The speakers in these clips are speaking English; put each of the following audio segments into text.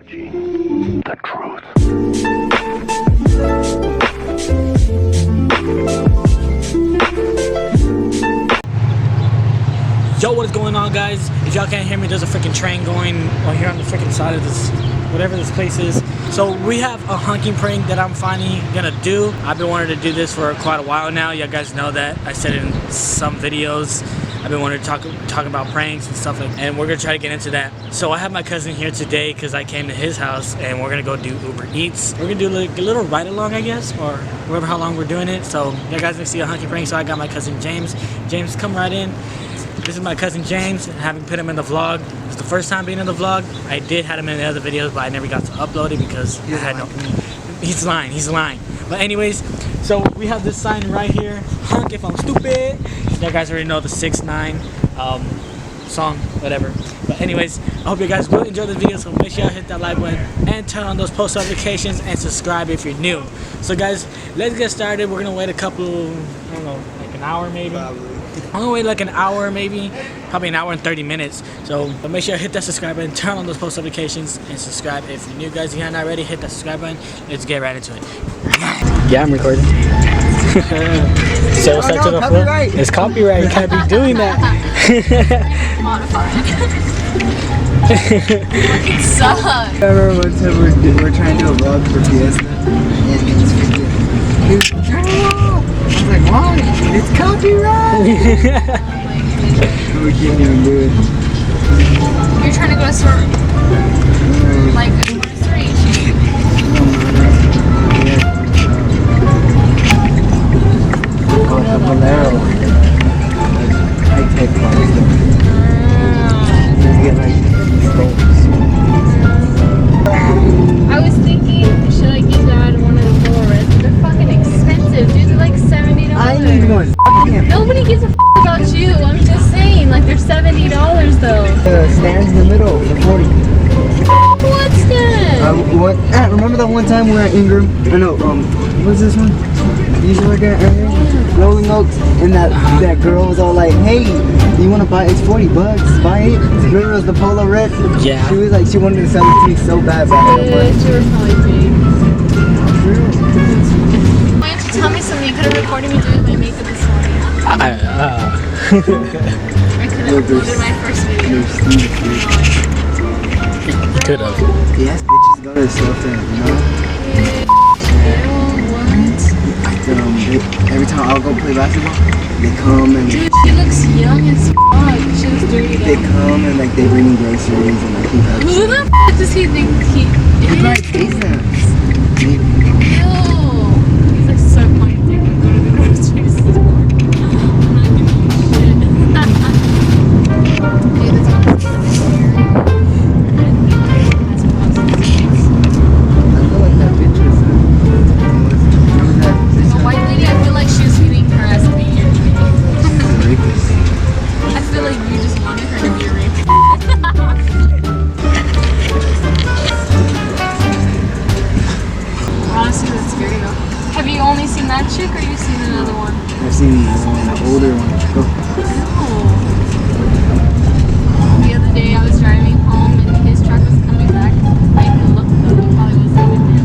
Technology, the truth. Yo, what is going on, guys? If y'all can't hear me, there's a freaking train going on here on the freaking side of this, whatever this place is. So we have a honking prank that I'm finally gonna do. I've been wanting to do this for quite a while now. You guys know that. I said it in some videos. I've been wanting to talk about pranks and stuff like that, and we're gonna try to get into that. So I have my cousin here today because I came to his house and we're gonna go do Uber Eats. We're gonna do like a little ride along, I guess, or whatever how long we're doing it. So you guys can see a honking prank. So I got my cousin James. James, come right in. This is my cousin James. I haven't put him in the vlog. It's the first time being in the vlog. I did have him in the other videos, but I never got to upload it because I had no. He's lying. But anyways, so we have this sign right here. Honk if I'm stupid. You guys already know the 6ix9ine song, whatever. But anyways, I hope you guys will enjoy the video. So make sure y'all hit that like button and turn on those post notifications and subscribe if you're new. So guys, let's get started. We're gonna wait a couple, I don't know, like an hour maybe. I'm gonna wait like an hour maybe, probably an hour and 30 minutes. So make sure you hit that subscribe button, turn on those post notifications, and subscribe if you're new, guys. If you're not already, hit that subscribe button. Let's get right into it. Yeah, I'm recording. So what's that to the floor? It's copyright. You can't be doing that. It sucks. I remember one time we're trying to do a vlog for Fiesta, and it's freaking, dude, turn it off. I was like, why? It's copyright. We can't even do it. You're trying to go to store, like a street. Oh, the Bolero. High-tech cars though. You get like scopes. I was thinking, should I get that one of the Polaroids? But they're fucking expensive, dude. They're like $70. I ain't even going f***ing. Nobody gives a f about you. I'm just saying, like they're $70 though. Stands in the middle for 40. What's that? Remember that one time we were at Ingram? I know, what's this one? You used to work at Ingram? Rolling Oaks, and that girl was all like, hey, you want to buy it? It's $40, buy it. Remember it was the Polo Red? Yeah. She was like, she wanted to sell it to me so bad back then. You were probably big. Why don't you tell me something? You could have recorded me doing my makeup this morning. I could have uploaded my first video. Could have. Yes, bitches go to the stuff there, you know? Every time I'll go play basketball, they come and dude, she looks young as fuck. She looks dirty though. they come and like they bring me groceries and like he helps. Who the f does he think he He is? probably pays them. Maybe. Ew. He's like so funny to go to the grocery store. I'm not giving you shit. Dude, that's not I feel like that bitch was a white lady, I feel like she was feeding her ass to be here. rapist. I feel like you just wanted her to be a rapist. Honestly, that's scary though. Have you only seen that chick or you seen another one? I've seen another one, an older one. Go. The other day I was driving home and his truck was coming back. I even looked though, he probably wasn't even there.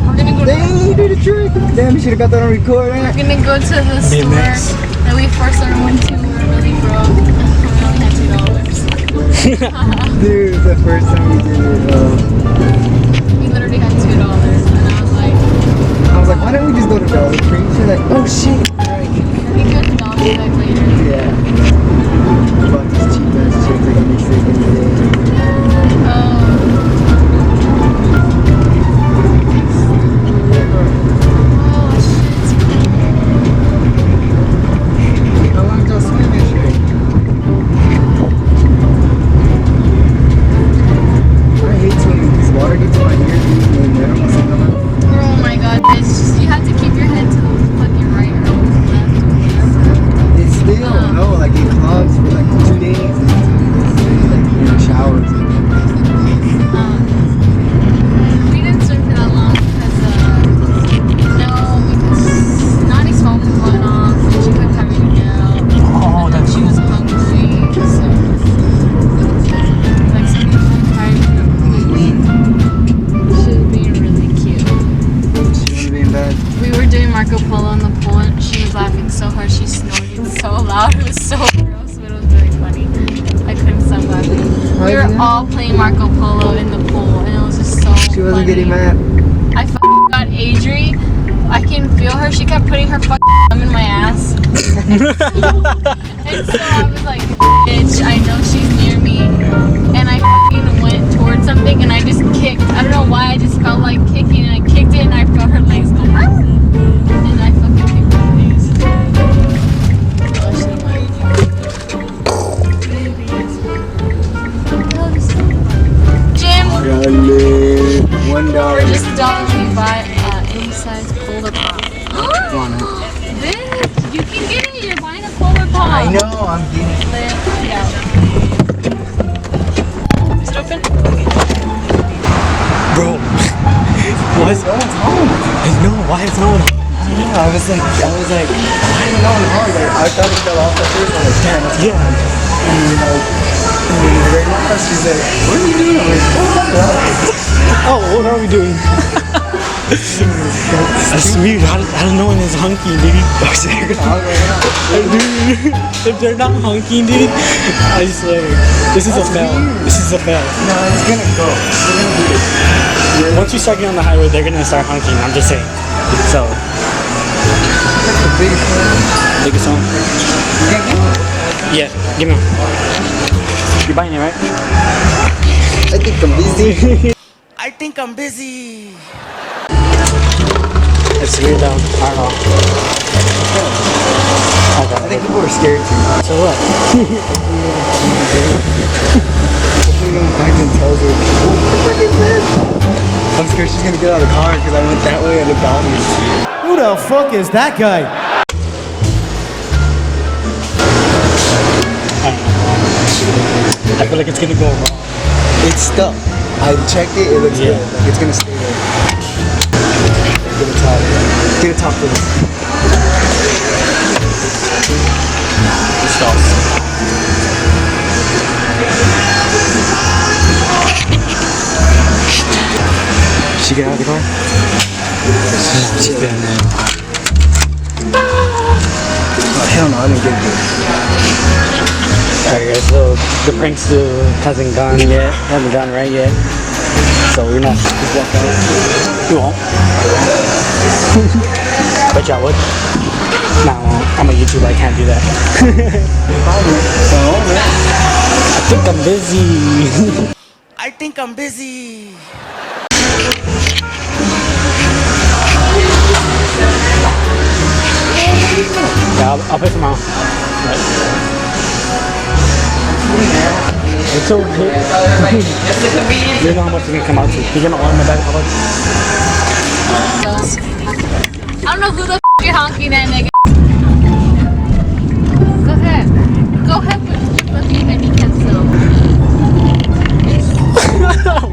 We're gonna go to Dang, you did a trick. Damn, you should have got that on record, eh? We're gonna go to the store that we first ever went to. We were really broke. We only had $2. Dude, the first time we did it, We literally had $2 and I was like, why don't we just go to Dollar Tree? She's like, oh shit. I think it was $1 back later. Yeah. Bought this cheap ass chick that got me sick in the day. Oh shit. How long did y'all swim yesterday? I hate funny Marco Polo in the pool, and it was just so She wasn't funny. getting mad. I got Adri. I can feel her. She kept putting her thumb in my ass. And so I was like, bitch, I know she's near me. And I went towards something and I just kicked. I don't know why, I just felt like kicking, and I kicked it and I felt her legs go. And I fucking kicked her legs. Oh, I should've went. Jim, $1. for just $1 we buy any size polar pop. Bitch, you can get it. You're buying a polar pop. I know, I'm getting it. Yeah. Is it open? Bro, what? No one's home. I know, why is no one? Yeah, I was like, why is no one home? Like, I thought it fell off the first one. Like, damn, it's Yeah. and right now, she's like, what are you doing? I'm like, Oh, what are we doing? That's weird. How does no one is hunking, dude? Dude, if they're not hunking, dude, I swear, this is a fail. This is a fail. no, it's gonna go. We're gonna do it. Once you start getting on the highway, they're gonna start hunking. I'm just saying. So, That's the biggest one. biggest one. You can't get it. Yeah, give me one. You're buying it, right? I think I'm busy. I think I'm busy. It's weird though. I don't know. I think people are scared too. So what? I'm scared she's gonna get out of the car because I went that way and the balcony. Who the fuck is that guy? I feel like it's gonna go wrong. It's stuck. I checked it, it looks Yeah. good. Like it's gonna stay there. Get a top. Get a top for this. It stops. She get out of the car? She's been Oh, hell no, I didn't get it. Alright guys, so the prank still hasn't gone yet. Hasn't gone right yet. So we're not just walk out. You won't. Bet you I would. No, I'm a YouTuber, I can't do that. I think I'm busy. I think I'm busy. Yeah, I'll pay tomorrow. It's okay. You know how much it's gonna come out to. You're gonna order my bag how much? I don't know who the you're honking at, nigga. Go ahead. Go ahead with the any cancel.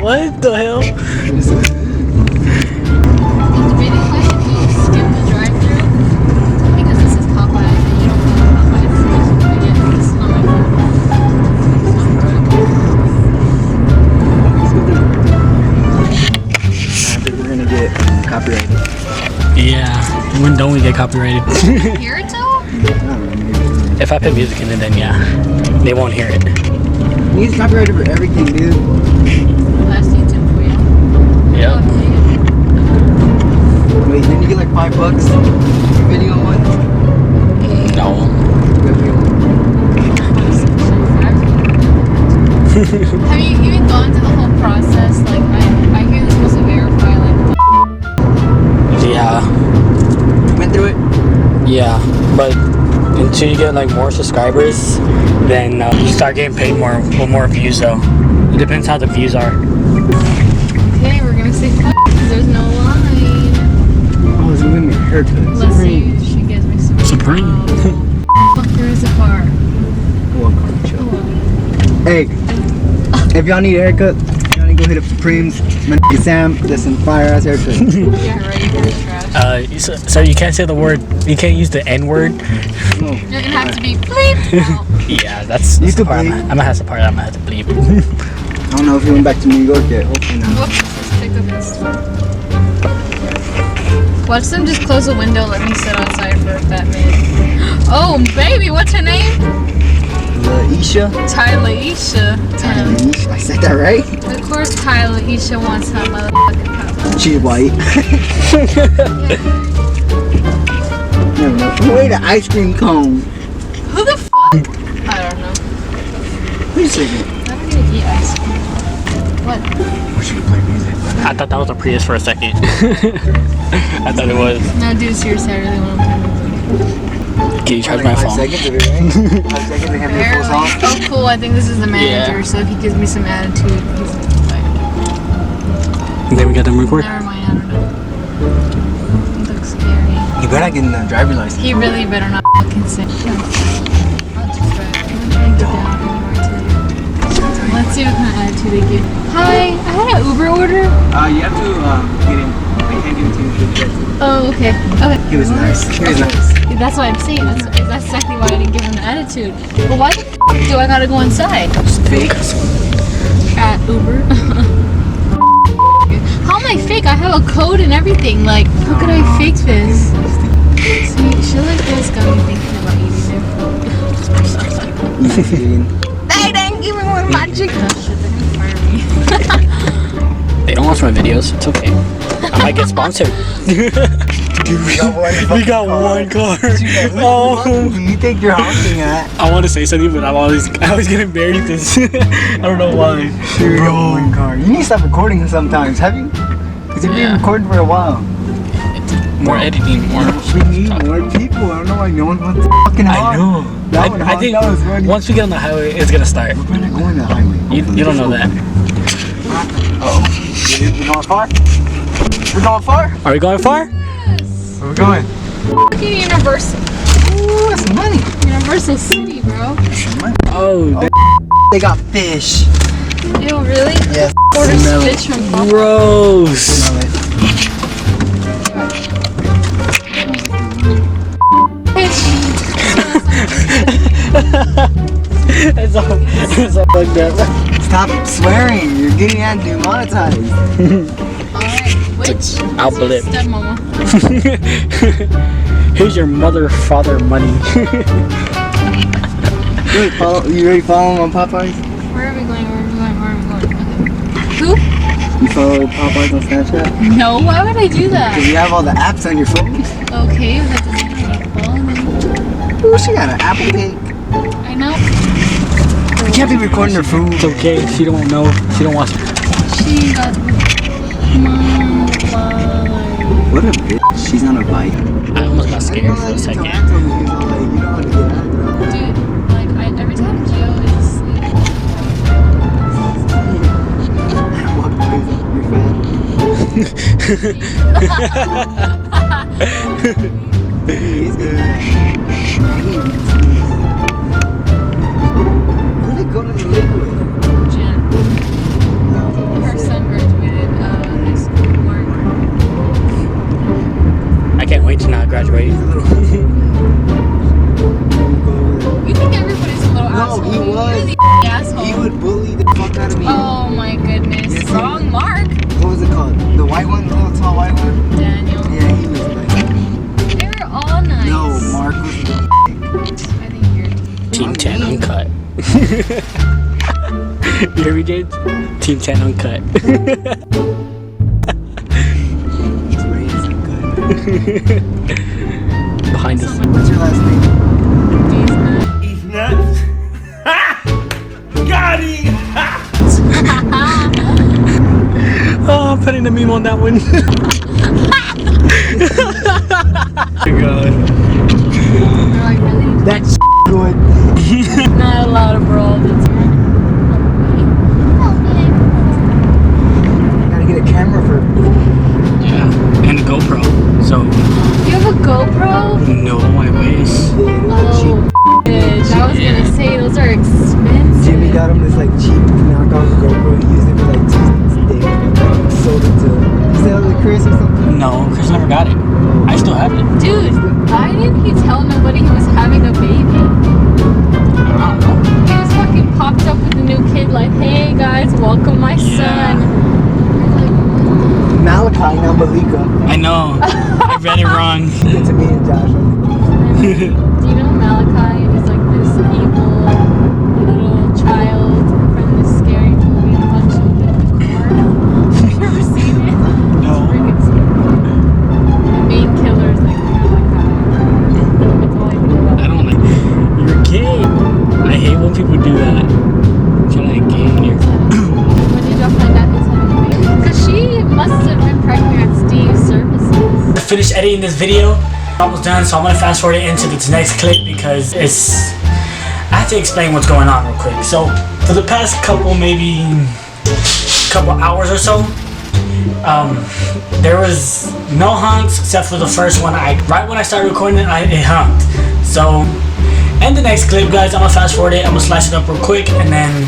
What the hell? It's really funny if you skip the drive-thru because this is Popeyes and you don't go to Popeyes. But yeah, this is not my fault. I think we're gonna get copyrighted. Yeah. When don't we get copyrighted? Hear it though? If I put music in it, then yeah, they won't hear it. He's copyrighted for everything, dude. Last YouTube for you. Yep. Wait, didn't you get like $5 for video one? No. Have you even gone through the whole process? Like, I hear they're supposed to verify, like, Yeah. Went through it? Yeah. But until you get like more subscribers, then you start getting paid more with more views though. It depends how the views are. okay, we're gonna say because there's no line. Oh, it's giving me a haircut. Let's see if she gives me some. Supreme. Fuck, there is a car. One car, chill. Hey, if y'all need a haircut, y'all need to go hit up Supremes. My nigga Sam, that's some fire ass haircut. Yeah, ready for this trash. So you can't say the word. You can't use the N word. No. You're gonna have to be bleeped out. Yeah, that's You the could part. bleep. I'm gonna have the part I'm gonna have to bleep. I don't know if he went back to New York yet. Hopefully not. Whoops, let's pick up this. Watch them just close the window, let me sit outside for a fat minute. Oh, baby, what's her name? Isha. Tylaisha. I said that right? Of course Tylaisha wants some motherfucking cup. She's white. No. Who ate an ice cream cone? Who the f? I don't know. Wait a second. I don't even eat ice cream. What? We should play music. I thought that was a Prius for a second. I thought it was. No, dude, seriously, I really want to play music. Can you charge my phone? 5 seconds of it, right? 5 seconds to have your full song. Oh, cool. I think this is the manager, Yeah. so if he gives me some attitude, he's gonna play. Then we got them record. Never mind, I don't know. He looks scary. You better get the driver's license. He really better not fucking sing. Not too bad. I'm trying to get down anymore today. Let's see what kind of attitude they give. Hi, I had an Uber order. You have to get in. I can't give it to you. Oh, okay. Okay. He was nice. He was nice. That's what I'm saying. That's exactly why I didn't give him the attitude. But why the f do I gotta go inside? Fake. At Uber. How am I fake? I have a code and everything. Like, how could I fake this? See, shit like this got me thinking about eating it. They didn't give me one of my chicken. Oh shit, they're gonna fire me. They don't watch my videos. It's okay. I might get sponsored. Dude, we got one car. Oh, who you think you're honking at? I want to say something, but I always get embarrassed this. I don't know why. Dude, we got one car. You need to stop recording sometimes, have you? Because you've been recording for a while. More editing, more. We need more people. I don't know why no one wants to fucking honk. I know. I think once we get on the highway, it's gonna start. We're not going to the highway. You don't know that. Uh-oh. We're going far? We're going far? Are we going far? Where are we going? Fucking Universal. Ooh, that's some money. Universal City, bro. Oh, They got fish. Ew, really? Yes. Order Smell it. fish from Papa. gross. Smell it. Fish. It's all fucked up. Stop swearing. You're getting at demonetized. Alright, which? I'll blip. Stepmama. Here's your mother, father money. You ready to follow him on Popeyes? Where are we going? Where are we going? Where are we going? Okay. Who? You follow Popeyes on Snapchat? No, why would I do that? Because you have all the apps on your phone. Okay, that doesn't mean I follow them. Ooh, she got an apple cake. I know. We can't be recording her food. It's okay. She don't know. She don't watch. She got mom bye. What a bitch. She's on a bike. I almost got scared for a second. You know how to get out of there. Dude, like every time Gio is asleep. What plays up your fat? He's good. Where did they go to the liquid? Jen. Her son graduated high school. Mark. I can't wait to not graduate. He's a little You think everybody's a little asshole? he was. You're the asshole. He would bully the fuck out of me. Oh my goodness. Yes, he Wrong would. Mark. What was it called? The white one? The little tall white one? Daniel. Yeah, he was like. They were all nice. No, Mark was the I think you're. Team 10 uncut. You hear me, James? Team 10 uncut. He's raised good. Behind us. What's your last name? He's not. He's nuts. Got him. Oh, I'm putting the meme on that one. Oh god. They're like, really? That's good. Not allowed to brawl. That's right. Gotta get a camera for. Yeah, and a GoPro. So, You have a GoPro? no, I wish. Oh, bitch. I was gonna say those are expensive. Jimmy got him this like cheap knockoff GoPro. He used it for like 2 days. Sold it to. You sell it to Chris or something? No, Chris never got it. I still have it. Dude, why didn't he tell nobody he was having a baby? He just fucking popped up with a new kid like, hey guys, welcome my son. Malachi, not Malika. I know. I read it wrong. It's me and Josh. Do you know Malachi is like this evil editing this video. Almost done, so I'm gonna fast forward it into this next clip because I have to explain what's going on real quick. So for the past couple hours or so, there was no honks except for the first one. Right when I started recording it, it honked. So in the next clip, guys, I'm gonna fast forward it. I'm gonna slice it up real quick and then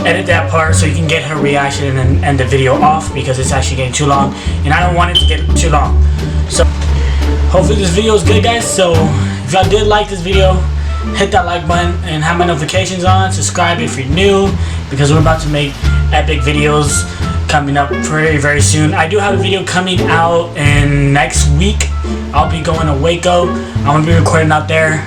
edit that part so you can get her reaction and then end the video off because it's actually getting too long and I don't want it to get too long. So hopefully this video is good, guys. So if y'all did like this video, hit that like button and have my notifications on. Subscribe if you're new because we're about to make epic videos coming up very, very soon. I do have a video coming out in next week. I'll be going to Waco. I'm gonna be recording out there.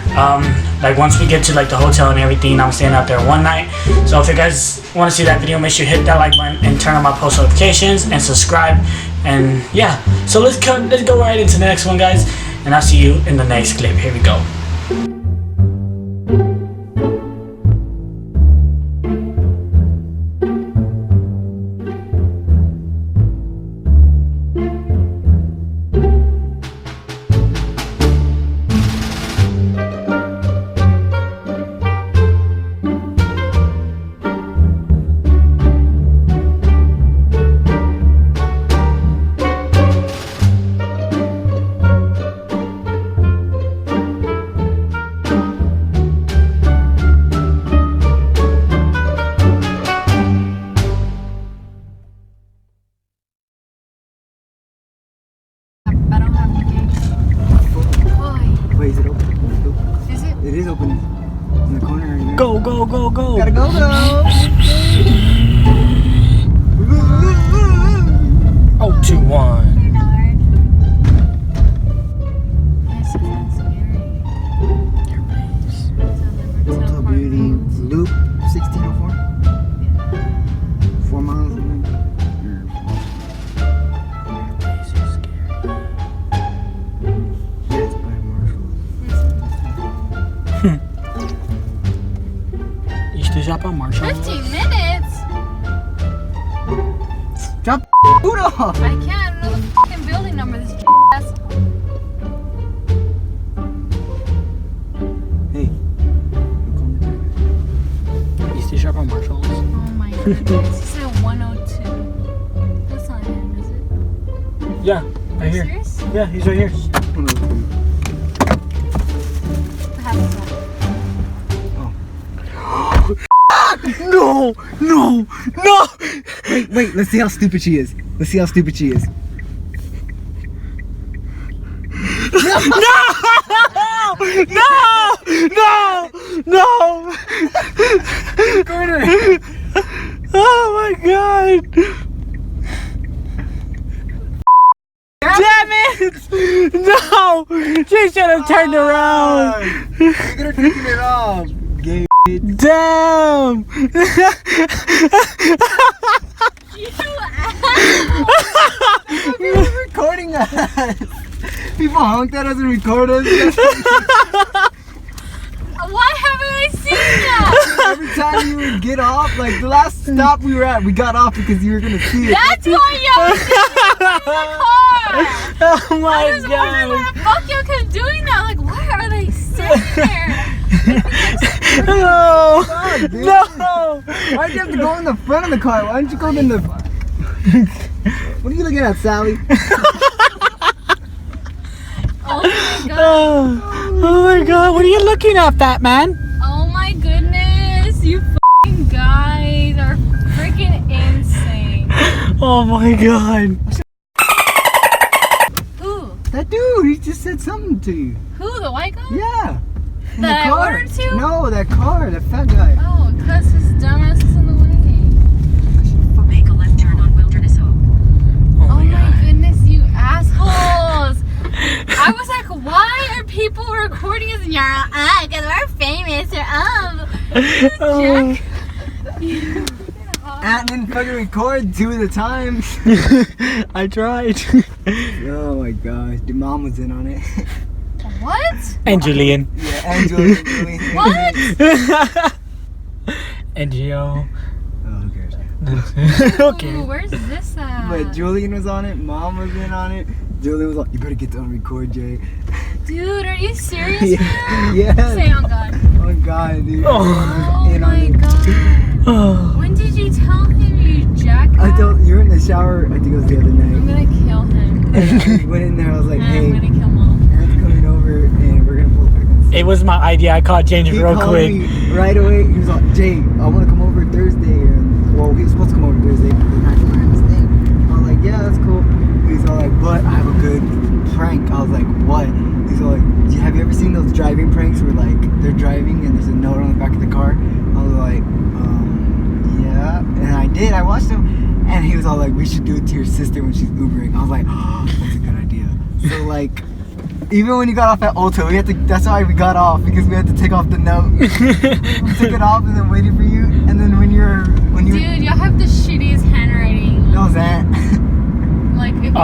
Like once we get to like the hotel and everything, I'm staying out there one night. So if you guys want to see that video, make sure you hit that like button and turn on my post notifications and subscribe. And yeah, so let's go right into the next one, guys. And I'll see you in the next clip. Here we go. Wait, is it open? Is it? It is open. In the corner. Right there. Go, go, go, go. Gotta go, go. Oh, 2, 1. Hotel Beauty Loop 1604. 4 miles away. Yeah, it's by Marshall. You still shop on Marshall? 15 minutes? Drop food off! I can't know the fucking building number. This ass. Hey. You still shop on Marshalls? Oh my goodness. He said 102. That's not him, is it? Yeah, right here. Serious? Yeah, he's right here. What happens now? No! No! No! Wait, let's see how stupid she is. Let's see how stupid she is. No! No! No! No! Corner! Oh my god! Damn it! No! She should have turned around! You could have taken it off. Gay. Damn! You asshole! People are recording us. People honked at us and recorded us. Why haven't I seen that? Every time you would get off, like the last stop we were at, we got off because you were gonna see it. That's why y'all was in the car! Oh my I was wondering god! what the fuck y'all kept doing that. Like, why are they sitting there? No! God, dude. No! Why'd you have to go in the front of the car? Why didn't you go in the... What are you looking at, Sally? Oh my god. Oh my god, what are you looking at, fat man? Oh my goodness. You fucking guys are freaking insane. Oh my god. Who? That dude, he just said something to you. Who? The white guy? Yeah. In That I the car. ordered to? No, that car, that fat guy. Oh, because his dumbass is in the way. Make a left turn on Wilderness Oak. Oh my goodness, you assholes. I was like, why are people recording us? And you're all, because we're famous. Or, Jack. And then fucking record 2 at a time. I tried. Oh my gosh, the mom was in on it. What? And Julian. Yeah, and Julie. What? And Gio. Oh, who cares? Okay. Ooh, where's this at? But Julian was on it, mom was in on it, Julian was like, you better get to record, Jay. Dude, are you serious? Yeah. Say on God. Oh God, dude. Oh In on my it. God. When did you tell him, you jackass? I told you were in the shower. I think it was the other I'm night. gonna kill him. I went in there. I was like, And hey, I'm gonna kill Mom. Aaron's coming over, and we're gonna pull pregnancy. It was my idea. I called James He real called quick. me right away. He was like, Jay, I want to come over Thursday. And, well, he was supposed to come over Thursday. But then I planned this thing. I was like, yeah, that's cool. He's all like, but I have a good prank. I was like, what? He's all like, have you ever seen those driving pranks where like they're driving and there's a note on the back of the car? I was like, yeah. And I did. I watched him, and he was all like, we should do it to your sister when she's Ubering. I was like, oh, that's a good idea. So like, even when you got off at Ulta, we had to. That's why we got off, because we had to take off the note. We took it off and then waited for you. And then when you Dude, y'all have the shittiest handwriting. that was that. Like, if Oh, I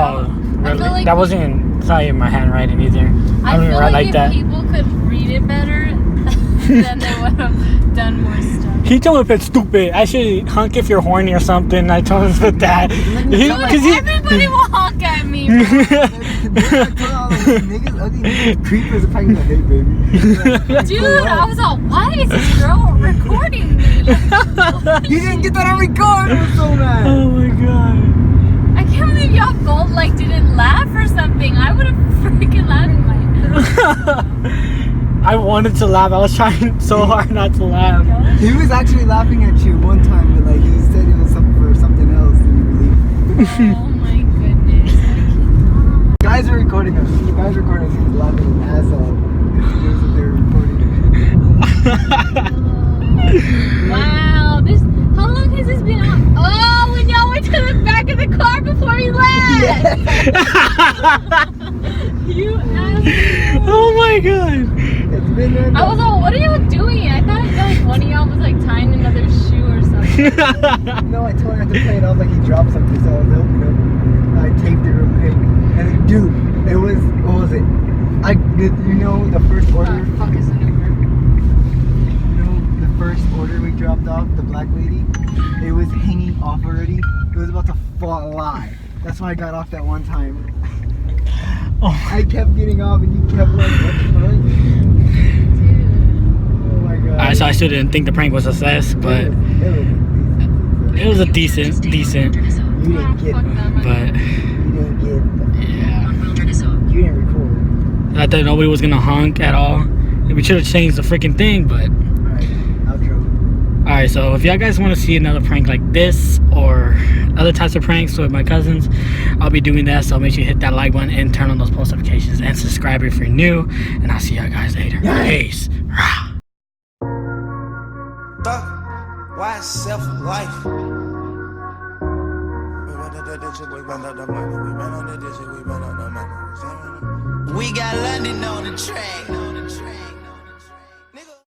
really? feel like That wasn't. It's not even my handwriting either. I don't even feel write like like if that. people could read it better, then they would have done more stuff. He told me if it's stupid. I should honk if you're horny or something. I told him to put that. Everybody will honk at me. Bro. I told all the niggas, ugly creepers are probably like, hey baby. Dude, I was all, why is this girl recording me? You didn't get that on record. I was so mad. Oh my god. I can't believe y'all both like didn't laugh or something. I would have freaking laughed in my head. I wanted to laugh. I was trying so hard not to laugh. He was actually laughing at you one time, but like he said it was something for something else. Oh my goodness. I cannot. Guys are recording us. The guys recording us. He's laughing his ass off. He knows that they're recording. Wow, how long has this been on? Oh, when y'all went to the back of the car before we left. You asshole. Oh my god. It's been there. I was all, what are y'all doing? I thought like one of y'all was like tying another shoe or something. No, I told her to play it. I was like, he dropped something, so I was helping him. I taped it real quick. And then, dude, it was, what was it? You know, the first order. Fuck is an Uber. You know, the first order we dropped off, the black lady, it was hanging off already. It was about to fly. That's why I got off that one time. Oh. I kept getting off and you kept like, what the fuck? Oh my god. Alright, so I still didn't think the prank was a success, but it was a decent. You didn't get Fuck it. them. But You didn't get it. yeah. On Wilderness Oak. You didn't record. I thought nobody was gonna honk at all. We should have changed the freaking thing, but Alright, outro. alright, so if y'all guys want to see another prank like this or other types of pranks with my cousins, I'll be doing that. So make sure you hit that like button and turn on those post notifications and subscribe if you're new. And I'll see y'all guys later. Peace. Rah. Why self-life? We run on the digit, we run on the money. We run on the digit, we run on the money. We got London on the track.